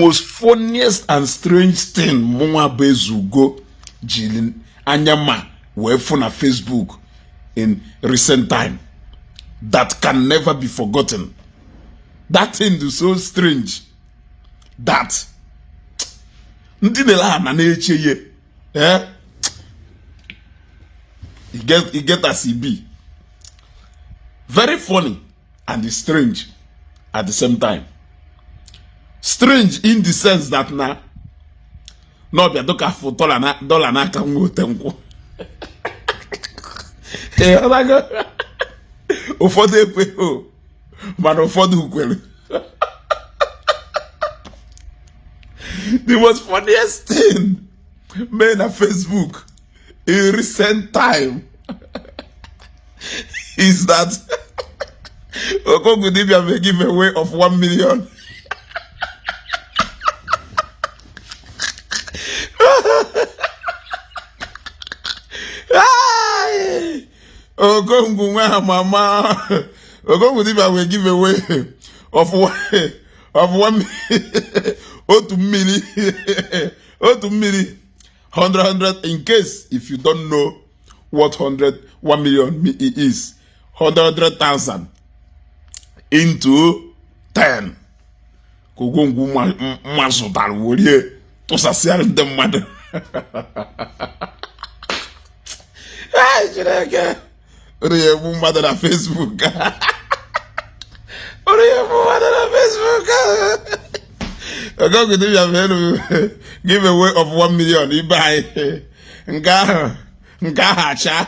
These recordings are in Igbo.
most funniest and strange thing mwa bezugo jilin anyama wefu na Facebook in recent time that can never be forgotten. That thing is so strange that ndinela na neche ye it get as it be. Very funny and strange at the same time. Strange in the sense that na no be doka for dollar na ka nwotenko. Ụfọdụ ekwe o mana ụfọdụ ukwelu. The most funniest thing made on Facebook in recent time is that Okogudibia may give away of 1 million. Mama Okogudibia will give away of 1 million 100 in case if you don't know what 1 million is 100,000 into 10 kogongu masotal worie to sasiar de mad ay jireke ore mu mad na Facebook ore mu mad na Facebook go give away of 1 million you buy nga hacha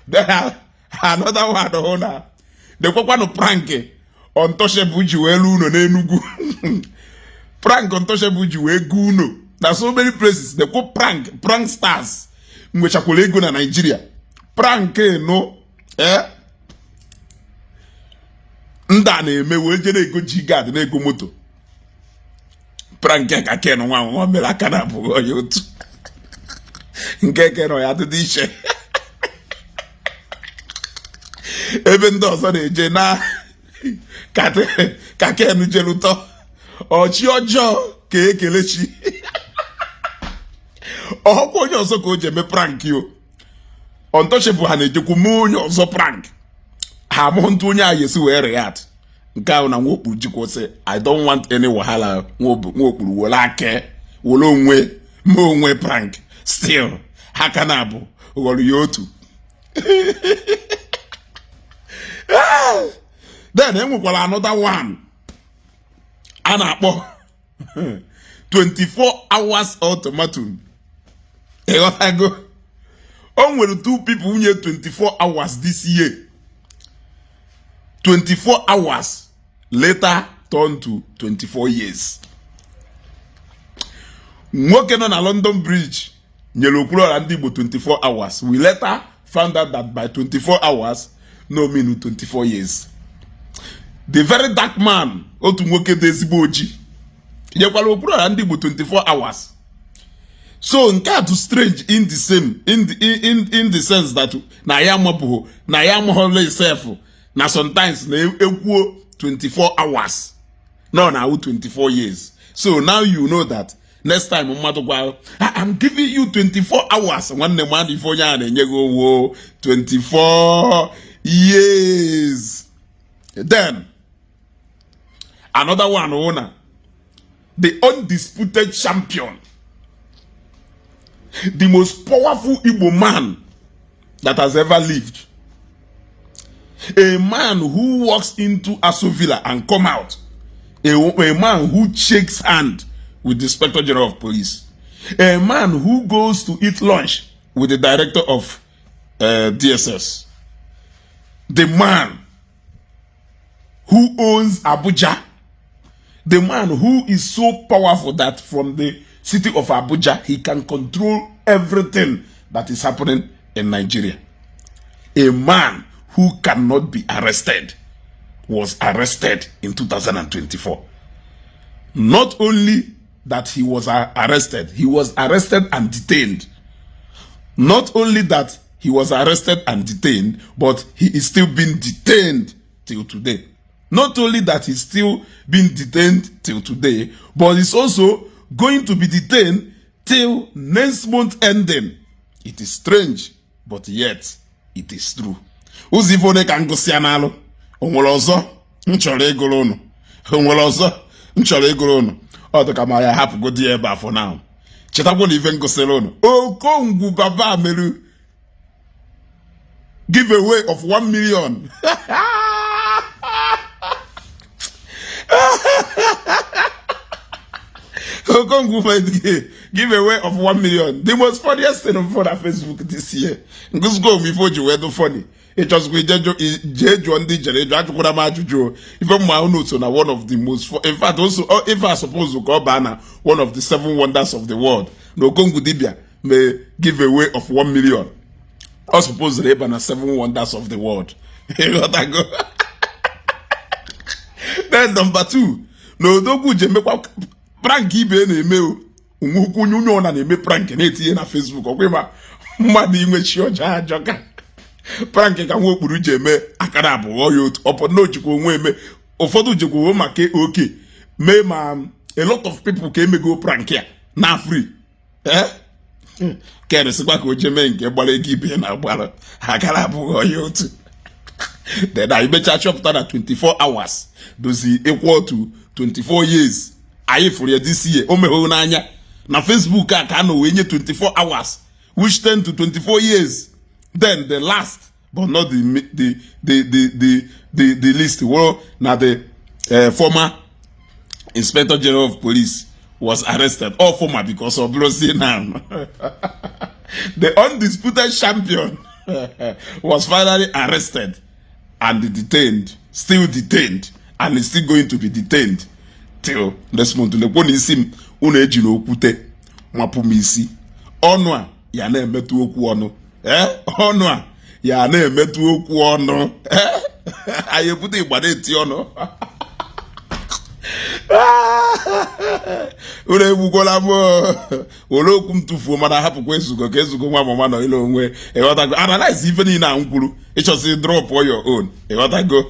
there another one owner the kwano prank untouchable juwelu no n'Enugu prank untouchable juwelu no. There's so many places they go prank stars which are ego na Nigeria prank no nda na-eme we je na-ego jigad na-ego moto prank ka ken nwa mere aka na bụ onye otu nke ken ya dị iche ebe ndị ọzọ na-eje na ka ken jeluto ọchị ọjọọ ka ekelechi ọkwa onye ọzọ ka o je eme prank yo untouchable ha na-ejekwu mee onye ọzọ prank ha mụ ntụ onye a yesi wee react nke ahụ na nwokpuru jikwa sị I don't want any wahala nwokpuru wole ake wole onwe prank still ha ka na-abụ ghọrọ ya otu. Then enwekwara another one a na-akpọ 24 hours ultimatum. Ịghọtago o nwere 2 people nye 24 hours this year. 24 hours later turned to 24 years. Nwoke nọ na London Bridge nyere okpuru Ndi Igbo 24 hours. We later found out that by 24 hours no mean 24 years. The very dark man otu nwoke dị ezigbo oji nyekwara okpuru Ndi Igbo 24 hours. So nke a too strange in the sense that na ya mabuho na ya mohole self na sometimes na ekwuo 24 hours no na 24 years. So now you know that next time I'm giving you 24 hours nwanne man ifo onye a na-enye go 24 years. Then another one owner, the undisputed champion, the most powerful Igbo man that has ever lived. A man who walks into Aso Villa and come out. A man who shakes hand with the Inspector General of Police. A man who goes to eat lunch with the director of DSS. The man who owns Abuja. The man who is so powerful that from the city of Abuja, he can control everything that is happening in Nigeria. A man who cannot be arrested was arrested in 2024. Not only that he was arrested and detained. Not only that he was arrested and detained, but he is still being detained till today. Not only that he's still being detained till today, but he's also going to be detained till next month ending. It is strange, but yet it is true. Uzivone kangosianalo. Onwolozo. Nchore egolono. Onwolozo. Nchore egolono. Odo kamaya hapu go die eba for now. Chetakwo na even goselono. Okongwu baba meru. Giveaway of 1 million. Okongwu giveaway of 1 million. The most funniest thing on Facebook this year. Just go before you were no funny. It just go Jeju Ndi Igbo. Even my own notes on one of the most. In fact, also if I suppose to call Bana one of the 7 wonders of the world. No Okongwu Dibia may give away of 1 million. I suppose they Bana 7 wonders of the world. Then number 2. No dogu jemekwa prank ibe na-eme unwukwu nyunyo na na-eme prank na-etinye na Facebook okwema mmadụ inwe chi ọjọọ ajọka prank ka nwa okpuru je eme akara abụọ ya otu ọpọ na ojikwa onwe eme ụfọdụ jikwa maka oke mee ma a lot of people ka emego prank ya na free keresikwa ka o je mee nke gbara ego ibe na agbara akara abụọ ya otu. Then I bet chọpụta na 24 hours dozi equal to 24 years. Aye for this year. Omeho n'anya na Facebook ka no we 24 hours, which tend to 24 years. Then the last, but not the list. Well, now the former Inspector General of Police was arrested. All former because of Blossy now. The undisputed champion was finally arrested and detained, still detained, and is still going to be detained till next month. Le poni sim una eji no okute mapumisi. Ọnụ a ya na emetu okwu ọnụ. Ọnụ a ya na emetu okwu ọnụ. Aye pute igbade eti ọnụ. Una ebugola mo. Oloku mtufu mana hapu kwa ezugo ka ezugo nwa mama no ile onwe. Ewata analyze even ina nkwuru. It just drop on your own. Ewata go.